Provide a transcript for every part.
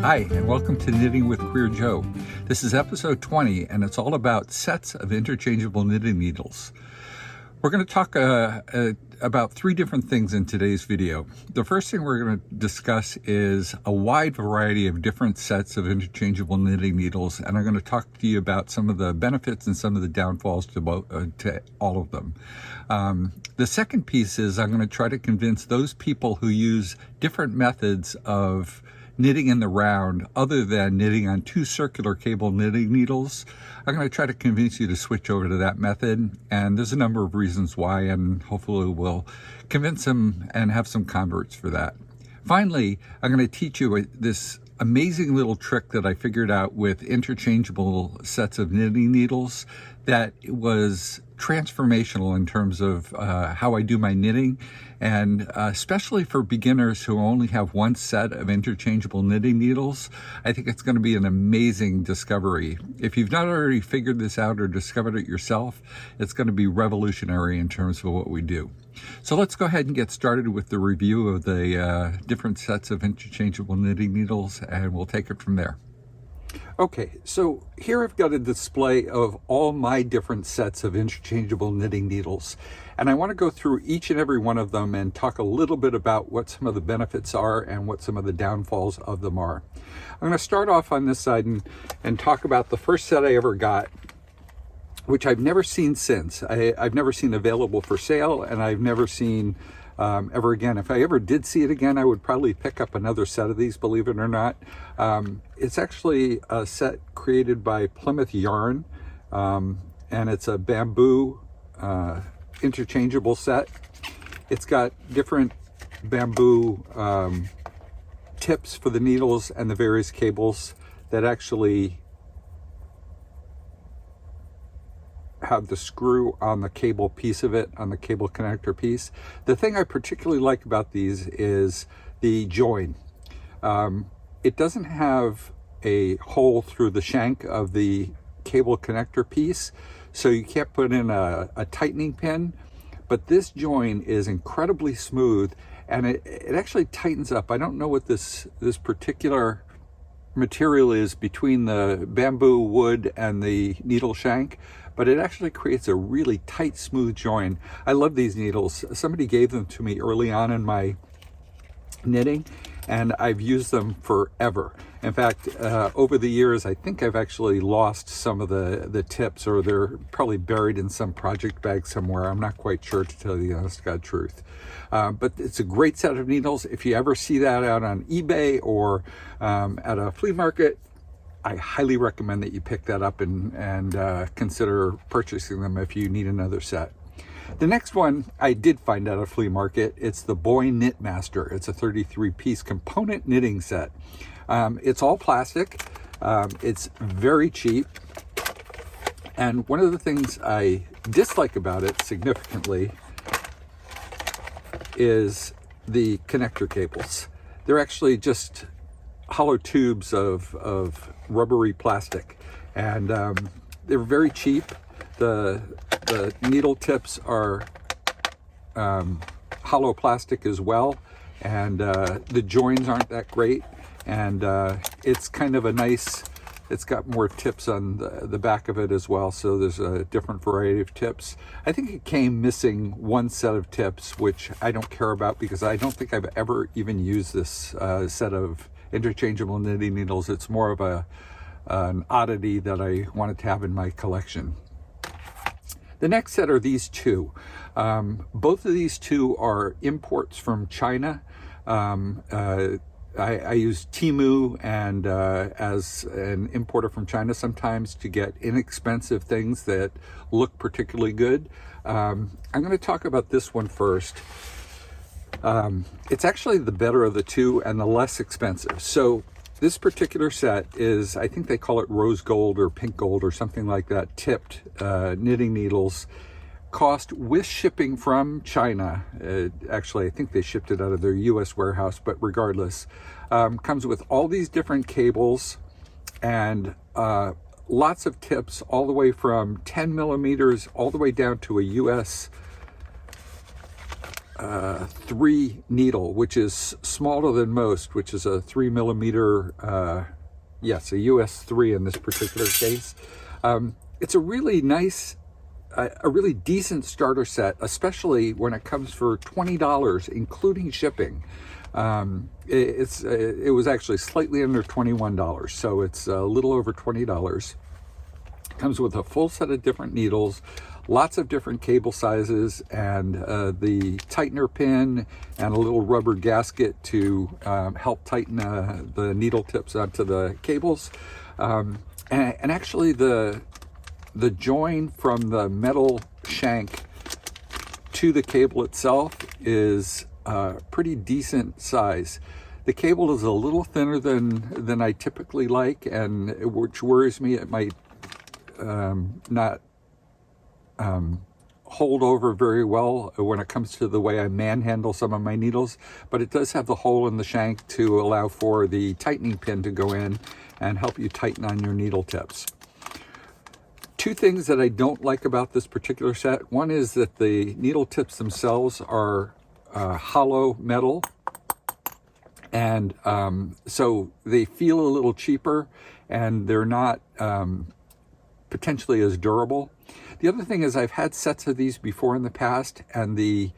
Hi, and welcome to Knitting with QueerJoe. This is episode 20, and it's all about sets of interchangeable knitting needles. We're going to talk about three different things in today's video. The first thing we're going to discuss is a wide variety of different sets of interchangeable knitting needles, and I'm going to talk to you about some of the benefits and some of the downfalls to all of them. The second piece is I'm going to try to convince those people who use different methods of knitting in the round other than knitting on two circular cable knitting needles. I'm going to try to convince you to switch over to that method, and there's a number of reasons why, and hopefully we'll convince them and have some converts for that. Finally, I'm going to teach you this amazing little trick that I figured out with interchangeable sets of knitting needles that was transformational in terms of how I do my knitting, and especially for beginners who only have one set of interchangeable knitting needles. I think it's going to be an amazing discovery. If you've not already figured this out or discovered it yourself, it's going to be revolutionary in terms of what we do. So let's go ahead and get started with the review of the different sets of interchangeable knitting needles, and we'll take it from there. Okay, so here I've got a display of all my different sets of interchangeable knitting needles, and I want to go through each and every one of them and talk a little bit about what some of the benefits are and what some of the downfalls of them are. I'm going to start off on this side and talk about the first set I ever got, which I've never seen since. I've never seen available for sale, and I've never seen ever again. If I ever did see it again, I would probably pick up another set of these, believe it or not. It's actually a set created by Plymouth Yarn, and it's a bamboo interchangeable set. It's got different bamboo tips for the needles and the various cables that actually have the screw on the cable piece of it, on the cable connector piece. The thing I particularly like about these is the join. It doesn't have a hole through the shank of the cable connector piece, so you can't put in a tightening pin, but this join is incredibly smooth, and it actually tightens up. I don't know what this particular material is between the bamboo wood and the needle shank, but it actually creates a really tight, smooth join. I love these needles. Somebody gave them to me early on in my knitting, and I've used them forever. In fact, over the years, I think I've actually lost some of the tips, or they're probably buried in some project bag somewhere. I'm not quite sure, to tell you the honest God truth. But it's a great set of needles. If you ever see that out on eBay or at a flea market, I highly recommend that you pick that up and consider purchasing them if you need another set. The next one I did find at a flea market. It's the Boy Knit Master. It's a 33-piece component knitting set. It's all plastic. It's very cheap. And one of the things I dislike about it significantly is the connector cables. They're actually just hollow tubes of rubbery plastic, and they're very cheap. The needle tips are hollow plastic as well, and the joins aren't that great, and it's kind of a nice, it's got more tips on the back of it as well, so there's a different variety of tips. I think it came missing one set of tips, which I don't care about because I don't think I've ever even used this set of interchangeable knitting needles. It's more of an oddity that I wanted to have in my collection. The next set are these two. Both of these two are imports from China. I use Temu and as an importer from China sometimes to get inexpensive things that look particularly good. I'm going to talk about this one first. It's actually the better of the two and the less expensive. So this particular set is, I think they call it rose gold or pink gold or something like that, tipped knitting needles. Cost with shipping from China, actually I think they shipped it out of their US warehouse, but regardless, comes with all these different cables and lots of tips, all the way from 10 millimeters all the way down to a US 3 needle, which is smaller than most, which is a 3 millimeter, yes, a US 3 in this particular case. It's a really nice, a really decent starter set, especially when it comes for $20, including shipping. It was actually slightly under $21, so it's a little over $20. It comes with a full set of different needles, lots of different cable sizes, and the tightener pin and a little rubber gasket to help tighten the needle tips onto the cables. And actually the join from the metal shank to the cable itself is pretty decent size. The cable is a little thinner than I typically like, and which worries me. It might not hold over very well when it comes to the way I manhandle some of my needles, but it does have the hole in the shank to allow for the tightening pin to go in and help you tighten on your needle tips. 2 things that I don't like about this particular set. One is that the needle tips themselves are hollow metal, and so they feel a little cheaper, and they're not potentially as durable. The other thing is I've had sets of these before in the past, and the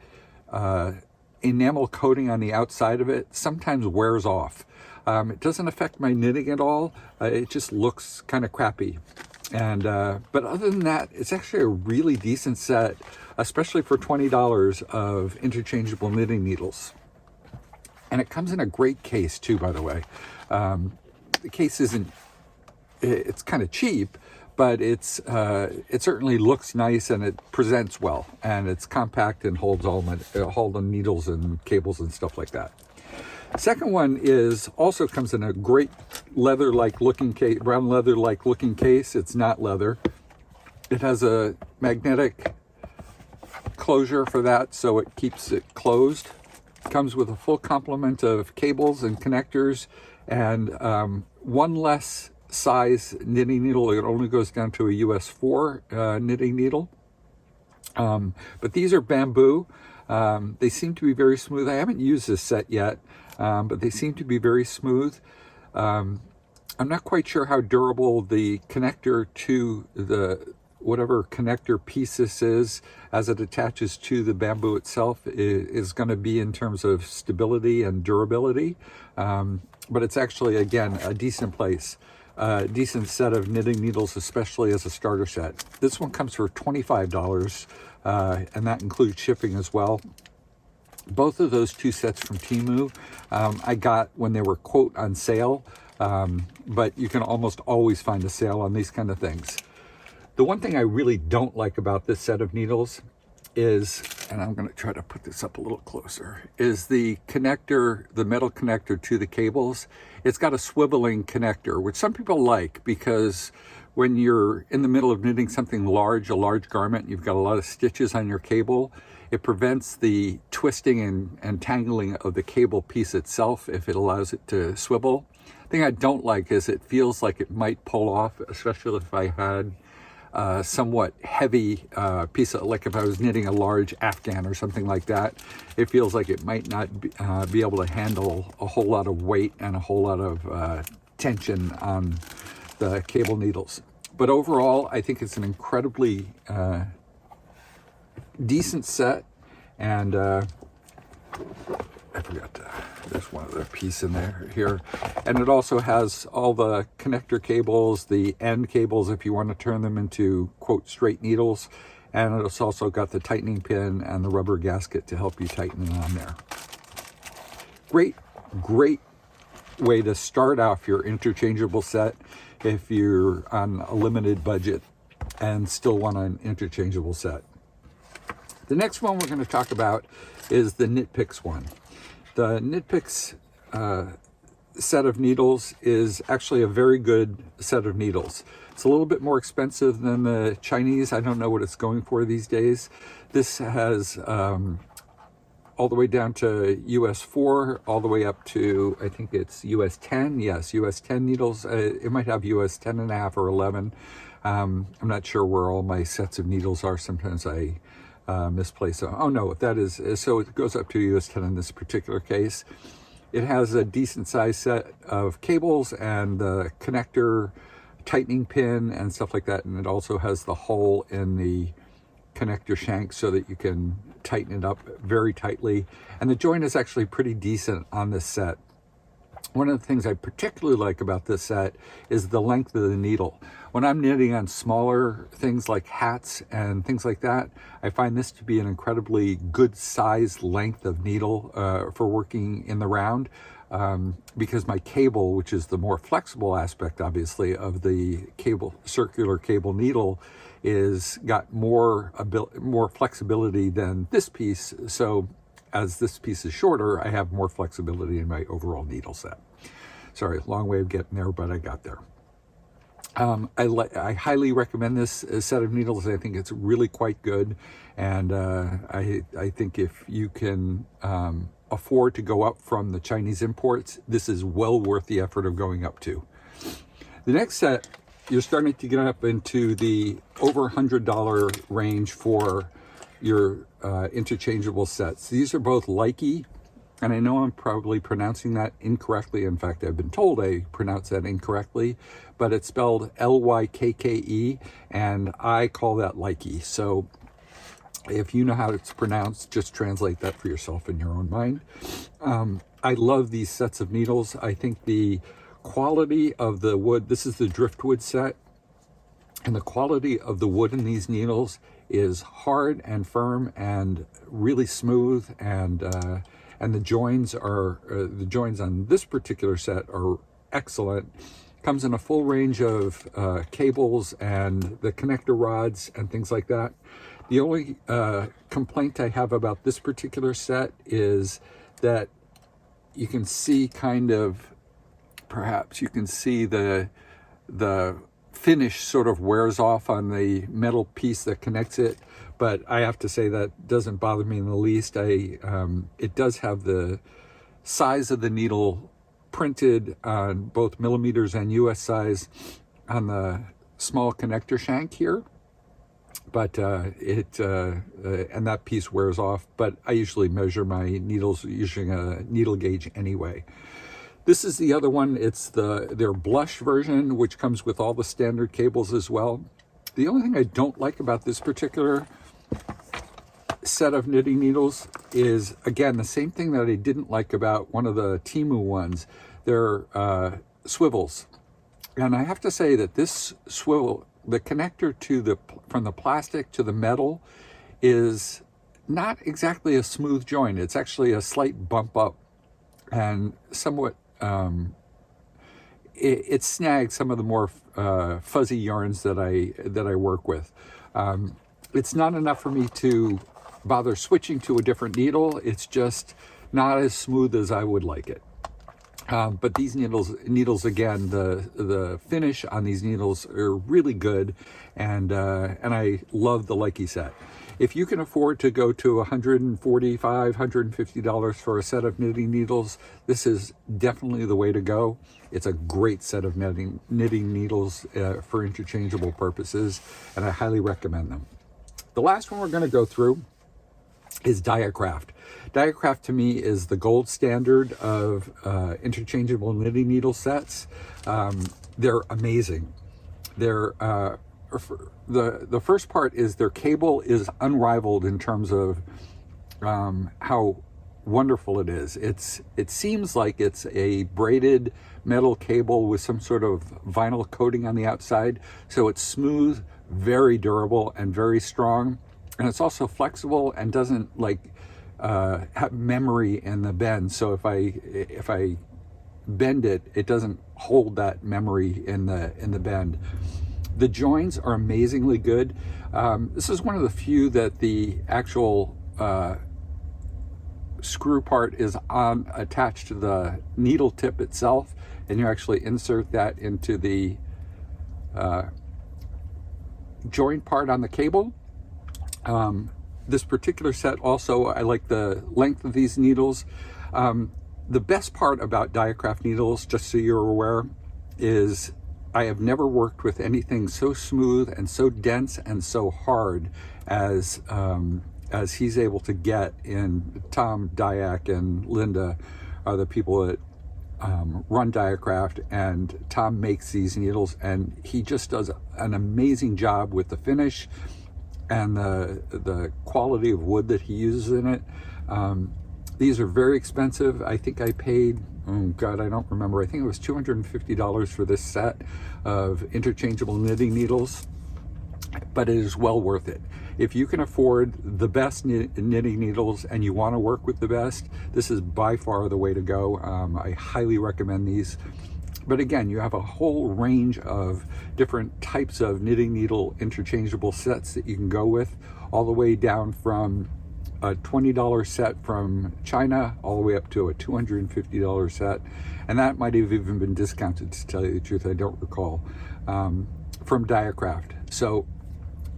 enamel coating on the outside of it sometimes wears off. It doesn't affect my knitting at all. It just looks kind of crappy. And but other than that, it's actually a really decent set, especially for $20 of interchangeable knitting needles. And it comes in a great case too, by the way. The case isn't, it's kind of cheap, but it certainly looks nice, and it presents well, and it's compact and holds all the needles and cables and stuff like that. Second one also comes in a great leather-like looking case, brown leather-like looking case. It's not leather. It has a magnetic closure for that, so it keeps it closed. It comes with a full complement of cables and connectors, and one less size knitting needle. It only goes down to a US 4 knitting needle. But these are bamboo. They seem to be very smooth. I haven't used this set yet, but they seem to be very smooth. I'm not quite sure how durable the connector to the whatever connector piece this is, as it attaches to the bamboo itself, is going to be in terms of stability and durability. But it's actually, again, a decent decent set of knitting needles, especially as a starter set. This one comes for $25, and that includes shipping as well. Both of those 2 sets from Temu I got when they were, quote, on sale, but you can almost always find a sale on these kind of things. The one thing I really don't like about this set of needles is, and I'm going to try to put this up a little closer, is the connector, the metal connector to the cables. It's got a swiveling connector, which some people like, because when you're in the middle of knitting something large, a large garment, you've got a lot of stitches on your cable, it prevents the twisting and tangling of the cable piece itself if it allows it to swivel. The thing I don't like is it feels like it might pull off, especially if I had somewhat heavy piece of, like if I was knitting a large Afghan or something like that, it feels like it might not be able to handle a whole lot of weight and a whole lot of tension on the cable needles. But overall, I think it's an incredibly decent set, and I forgot to, there's one other piece in here, and it also has all the connector cables, the end cables if you want to turn them into, quote, straight needles, and it's also got the tightening pin and the rubber gasket to help you tighten it on there. Great way to start off your interchangeable set if you're on a limited budget and still want an interchangeable set. The next one we're going to talk about is the Knit Picks one. The Knit Picks set of needles is actually a very good set of needles. It's a little bit more expensive than the Chinese. I don't know what it's going for these days. This has all the way down to US 4, all the way up to, I think it's US 10. Yes, US 10 needles. It might have US 10 and a half or 11. I'm not sure where all my sets of needles are. Sometimes I misplaced. Oh no, that is, so it goes up to US 10 in this particular case. It has a decent sized set of cables and the connector tightening pin and stuff like that. And it also has the hole in the connector shank so that you can tighten it up very tightly. And the joint is actually pretty decent on this set. One of the things I particularly like about this set is the length of the needle. When I'm knitting on smaller things like hats and things like that, I find this to be an incredibly good size length of needle for working in the round, because my cable, which is the more flexible aspect, obviously, of the cable, circular cable needle, is got more flexibility than this piece. So as this piece is shorter, I have more flexibility in my overall needle set. Sorry, long way of getting there, but I got there. I highly recommend this set of needles. I think it's really quite good. And I think if you can afford to go up from the Chinese imports, this is well worth the effort of going up to. The next set, you're starting to get up into the over $100 range for your interchangeable sets. These are both Lykke, and I know I'm probably pronouncing that incorrectly. In fact, I've been told I pronounce that incorrectly, but it's spelled Lykke, and I call that Lykke. So if you know how it's pronounced, just translate that for yourself in your own mind. I love these sets of needles. I think the quality of the wood, this is the driftwood set, and the quality of the wood in these needles is hard and firm and really smooth, and the joins on this particular set are excellent. Comes in a full range of cables and the connector rods and things like that. The only complaint I have about this particular set is that you can see perhaps you can see the finish sort of wears off on the metal piece that connects it, but I have to say that doesn't bother me in the least. It does have the size of the needle printed on both millimeters and US size on the small connector shank here, but and that piece wears off, but I usually measure my needles using a needle gauge anyway. This is the other one. It's their blush version, which comes with all the standard cables as well. The only thing I don't like about this particular set of knitting needles is, again, the same thing that I didn't like about one of the Temu ones. They're swivels. And I have to say that this swivel, the connector from the plastic to the metal, is not exactly a smooth joint. It's actually a slight bump up and somewhat it snags some of the more fuzzy yarns that I work with. It's not enough for me to bother switching to a different needle. It's just not as smooth as I would like it. But these needles again, the finish on these needles are really good, and I love the Lykke set. If you can afford to go to $145, $150 for a set of knitting needles, this is definitely the way to go. It's a great set of knitting needles for interchangeable purposes, and I highly recommend them. The last one we're going to go through is Diacraft. Diacraft to me is the gold standard of interchangeable knitting needle sets. They're amazing. They're the first part is their cable is unrivaled in terms of how wonderful it is. It seems like it's a braided metal cable with some sort of vinyl coating on the outside, so it's smooth, very durable, and very strong. And it's also flexible and doesn't have memory in the bend. So if I bend it, it doesn't hold that memory in the bend. The joins are amazingly good. This is one of the few that the actual screw part is attached to the needle tip itself, and you actually insert that into the joint part on the cable. This particular set also, I like the length of these needles. The best part about Diacraft needles, just so you're aware, is I have never worked with anything so smooth and so dense and so hard as as he's able to get in. Tom Dyack and Linda are the people that run Diacraft, and Tom makes these needles, and he just does an amazing job with the finish and the quality of wood that he uses in it. These are very expensive. I think I paid, oh God, I don't remember. I think it was $250 for this set of interchangeable knitting needles, but it is well worth it. If you can afford the best knitting needles and you want to work with the best, this is by far the way to go. I highly recommend these. But again, you have a whole range of different types of knitting needle interchangeable sets that you can go with, all the way down from a $20 set from China all the way up to a $250 set. And that might have even been discounted, to tell you the truth, I don't recall, from Diacraft. So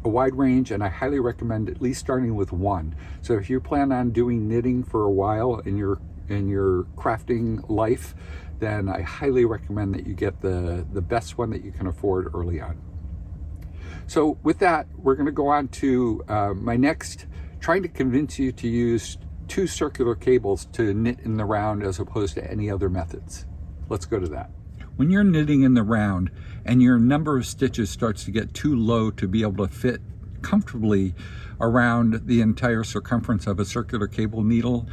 a wide range, and I highly recommend at least starting with one. So if you plan on doing knitting for a while in your crafting life, then I highly recommend that you get the best one that you can afford early on. So with that, we're going to go on to my next, trying to convince you to use 2 circular cables to knit in the round as opposed to any other methods. Let's go to that. When you're knitting in the round and your number of stitches starts to get too low to be able to fit comfortably around the entire circumference of a circular cable needle,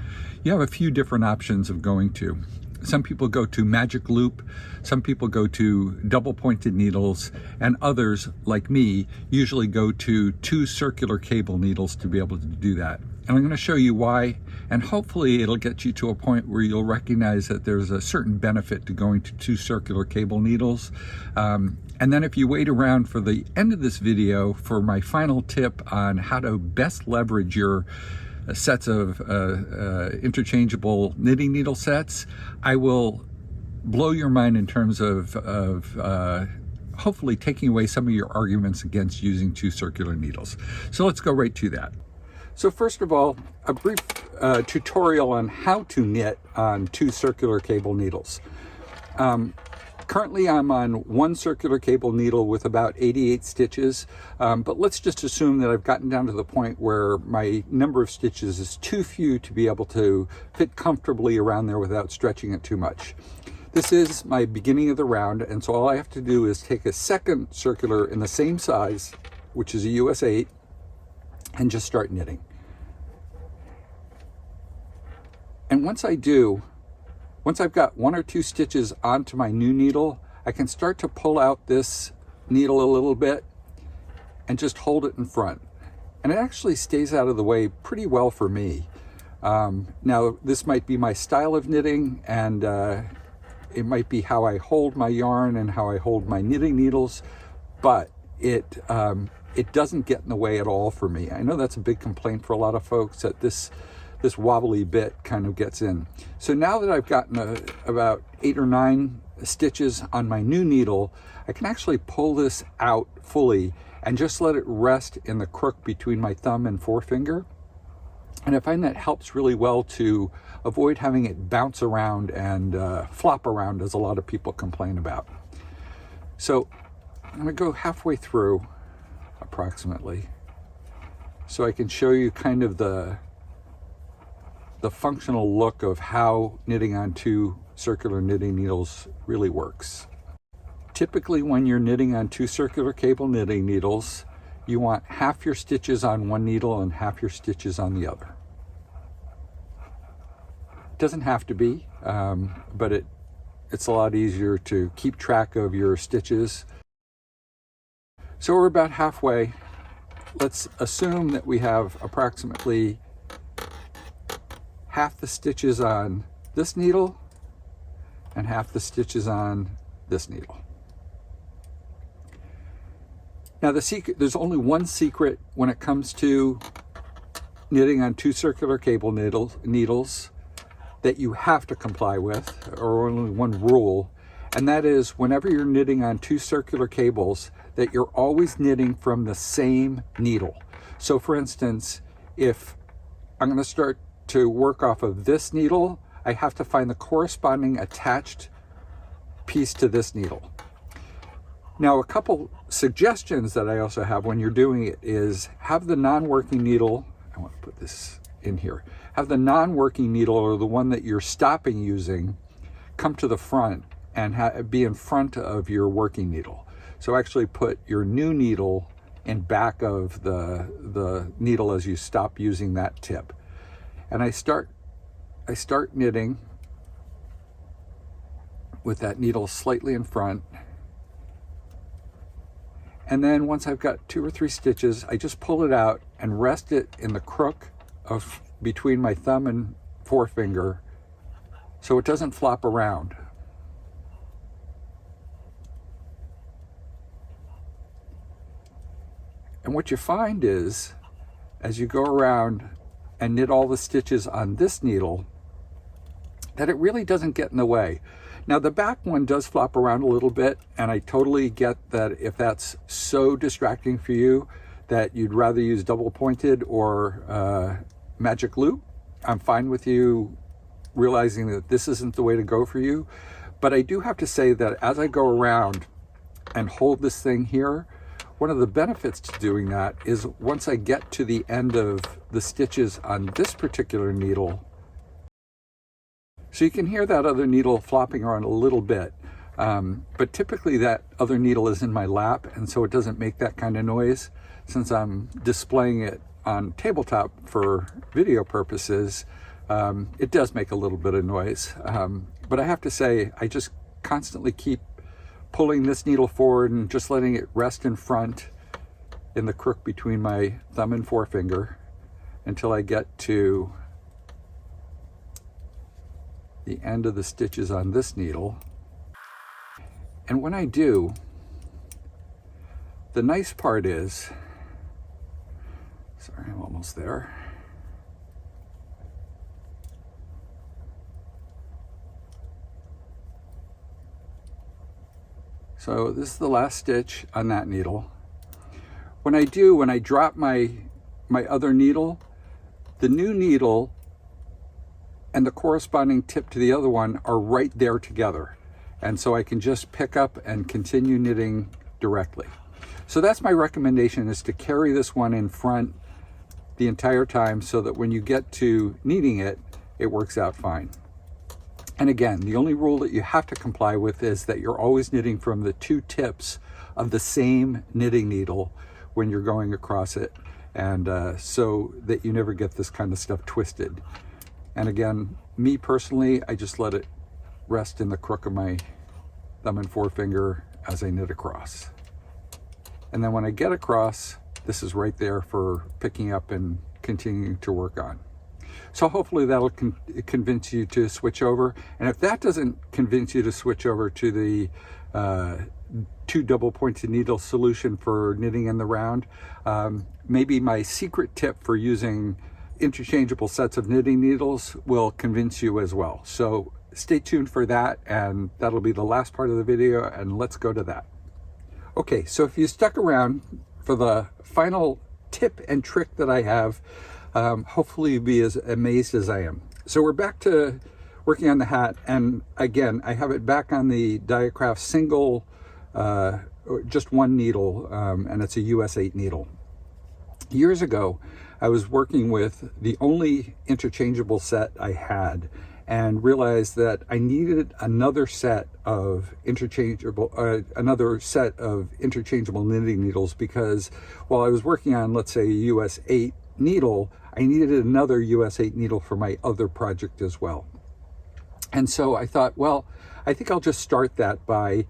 you have a few different options of going to. Some people go to magic loop, some people go to double pointed needles, and others, like me, usually go to 2 circular cable needles to be able to do that. And I'm going to show you why, and hopefully it'll get you to a point where you'll recognize that there's a certain benefit to going to 2 circular cable needles. And then if you wait around for the end of this video for my final tip on how to best leverage your sets of interchangeable knitting needle sets, I will blow your mind in terms of hopefully taking away some of your arguments against using 2 circular needles. So let's go right to that. So first of all, a brief tutorial on how to knit on 2 circular cable needles. Currently I'm on 1 circular cable needle with about 88 stitches, but let's just assume that I've gotten down to the point where my number of stitches is too few to be able to fit comfortably around there without stretching it too much. This is my beginning of the round, and so all I have to do is take a second circular in the same size, which is a US 8, and just start knitting. And once I've got 1 or 2 stitches onto my new needle, I can start to pull out this needle a little bit and just hold it in front. And it actually stays out of the way pretty well for me. Now, this might be my style of knitting, and it might be how I hold my yarn and how I hold my knitting needles, but it doesn't get in the way at all for me. I know that's a big complaint for a lot of folks, that this wobbly bit kind of gets in. So now that I've gotten about 8 or 9 stitches on my new needle, I can actually pull this out fully and just let it rest in the crook between my thumb and forefinger. And I find that helps really well to avoid having it bounce around and flop around, as a lot of people complain about. So I'm gonna go halfway through approximately, so I can show you kind of the functional look of how knitting on 2 circular knitting needles really works. Typically, when you're knitting on 2 circular cable knitting needles, you want half your stitches on one needle and half your stitches on the other. It doesn't have to be, but it's a lot easier to keep track of your stitches. So we're about halfway. Let's assume that we have approximately half the stitches on this needle and half the stitches on this needle. Now there's only one secret when it comes to knitting on 2 circular cable needles that you have to comply with, or only one rule, and that is whenever you're knitting on 2 circular cables, that you're always knitting from the same needle. So for instance, if I'm going to start to work off of this needle, I have to find the corresponding attached piece to this needle. Now, a couple suggestions that I also have when you're doing it is have the non-working needle I want to put this in here. Have the non-working needle, or the one that you're stopping using, come to the front and be in front of your working needle. So actually put your new needle in back of the needle as you stop using that tip. And I start knitting with that needle slightly in front. And then once I've got 2 or 3 stitches, I just pull it out and rest it in the crook of between my thumb and forefinger so it doesn't flop around. And what you find is, as you go around and knit all the stitches on this needle, that it really doesn't get in the way. Now the back one does flop around a little bit, and I totally get that if that's so distracting for you that you'd rather use double pointed or magic loop, I'm fine with you realizing that this isn't the way to go for you. But I do have to say that as I go around and hold this thing here, one of the benefits to doing that is once I get to the end of the stitches on this particular needle, so you can hear that other needle flopping around a little bit, but typically that other needle is in my lap, and so it doesn't make that kind of noise. Since I'm displaying it on tabletop for video purposes, it does make a little bit of noise. But I have to say, I just constantly keep pulling this needle forward and just letting it rest in front in the crook between my thumb and forefinger until I get to the end of the stitches on this needle. And when I do, the nice part is, sorry, I'm almost there. So this is the last stitch on that needle. When I drop my other needle, the new needle and the corresponding tip to the other one are right there together. And so I can just pick up and continue knitting directly. So that's my recommendation, is to carry this one in front the entire time so that when you get to kneading it, it works out fine. And again, the only rule that you have to comply with is that you're always knitting from the 2 tips of the same knitting needle when you're going across it, and so that you never get this kind of stuff twisted. And again, me personally, I just let it rest in the crook of my thumb and forefinger as I knit across. And then when I get across, this is right there for picking up and continuing to work on. So hopefully that'll convince you to switch over. And if that doesn't convince you to switch over to the 2 double pointed needle solution for knitting in the round, maybe my secret tip for using interchangeable sets of knitting needles will convince you as well. So stay tuned for that, and that'll be the last part of the video, and let's go to that. Okay, so if you stuck around for the final tip and trick that I have, hopefully you'll be as amazed as I am. So we're back to working on the hat, and again, I have it back on the Diacraft single, just one needle, and it's a US 8 needle. Years ago, I was working with the only interchangeable set I had, and realized that I needed another set of interchangeable knitting needles, because while I was working on, let's say, a US 8 needle, I needed another US 8 needle for my other project as well. And so I thought, well, I think I'll just start that by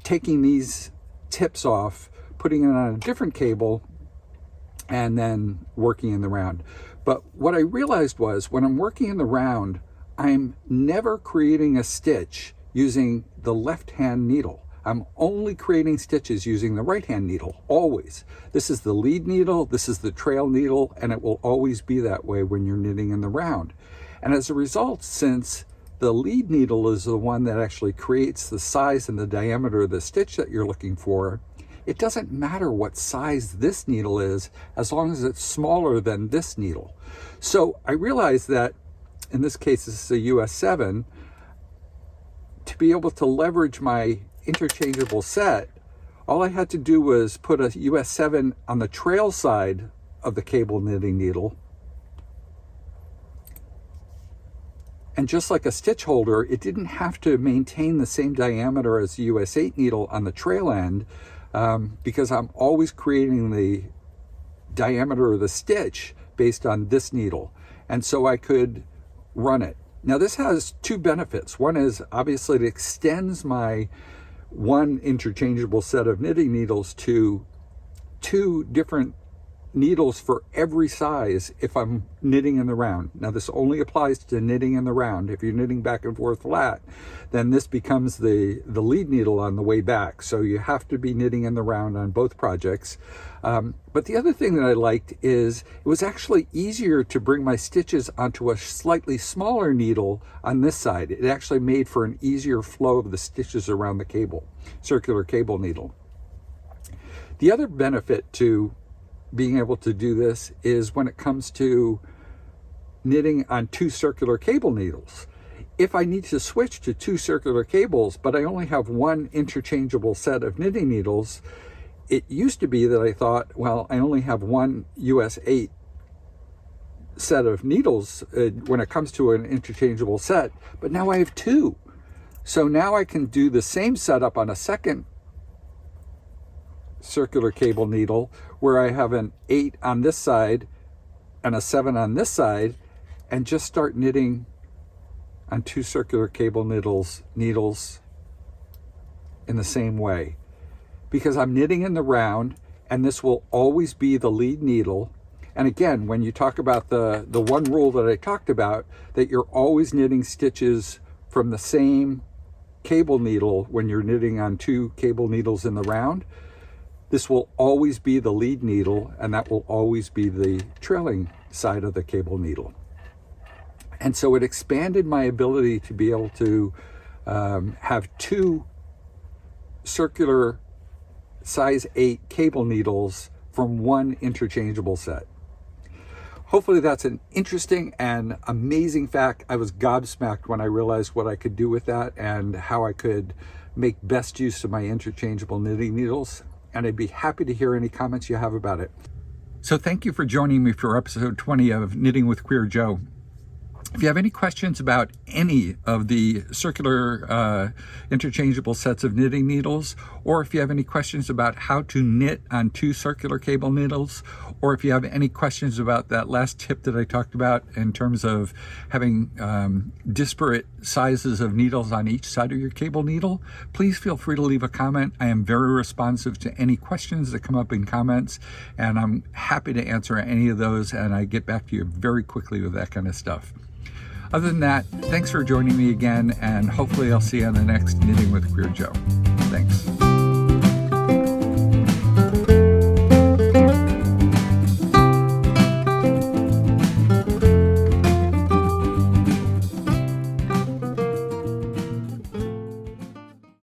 taking these tips off, putting it on a different cable, and then working in the round. But what I realized was, when I'm working in the round, I'm never creating a stitch using the left-hand needle. I'm only creating stitches using the right-hand needle, always. This is the lead needle, this is the trail needle, and it will always be that way when you're knitting in the round. And as a result, since the lead needle is the one that actually creates the size and the diameter of the stitch that you're looking for, it doesn't matter what size this needle is, as long as it's smaller than this needle. So I realized that, in this case, this is a US 7, to be able to leverage my interchangeable set, all I had to do was put a US 7 on the trail side of the cable knitting needle. And just like a stitch holder, it didn't have to maintain the same diameter as the US 8 needle on the trail end, because I'm always creating the diameter of the stitch based on this needle. And so I could run it. Now this has two benefits. One is obviously it extends my one interchangeable set of knitting needles to 2 different needles for every size if I'm knitting in the round. Now this only applies to knitting in the round. If you're knitting back and forth flat, then this becomes the lead needle on the way back. So you have to be knitting in the round on both projects. But the other thing that I liked is it was actually easier to bring my stitches onto a slightly smaller needle on this side. It actually made for an easier flow of the stitches around the cable, circular cable needle. The other benefit to being able to do this is when it comes to knitting on 2 circular cable needles. If I need to switch to 2 circular cables, but I only have 1 interchangeable set of knitting needles, it used to be that I thought, well, I only have 1 US 8 set of needles when it comes to an interchangeable set, but now I have 2. So now I can do the same setup on a second circular cable needle where I have an 8 on this side and a 7 on this side, and just start knitting on 2 circular cable needles in the same way, because I'm knitting in the round and this will always be the lead needle. And again, when you talk about the one rule that I talked about, that you're always knitting stitches from the same cable needle when you're knitting on 2 cable needles in the round, this will always be the lead needle, and that will always be the trailing side of the cable needle. And so it expanded my ability to be able to have 2 circular size 8 cable needles from 1 interchangeable set. Hopefully that's an interesting and amazing fact. I was gobsmacked when I realized what I could do with that and how I could make best use of my interchangeable knitting needles. And I'd be happy to hear any comments you have about it. So thank you for joining me for episode 20 of Knitting with QueerJoe. If you have any questions about any of the circular interchangeable sets of knitting needles, or if you have any questions about how to knit on 2 circular cable needles, or if you have any questions about that last tip that I talked about in terms of having disparate sizes of needles on each side of your cable needle, please feel free to leave a comment. I am very responsive to any questions that come up in comments, and I'm happy to answer any of those, and I get back to you very quickly with that kind of stuff. Other than that, thanks for joining me again, and hopefully I'll see you on the next Knitting with QueerJoe. Thanks.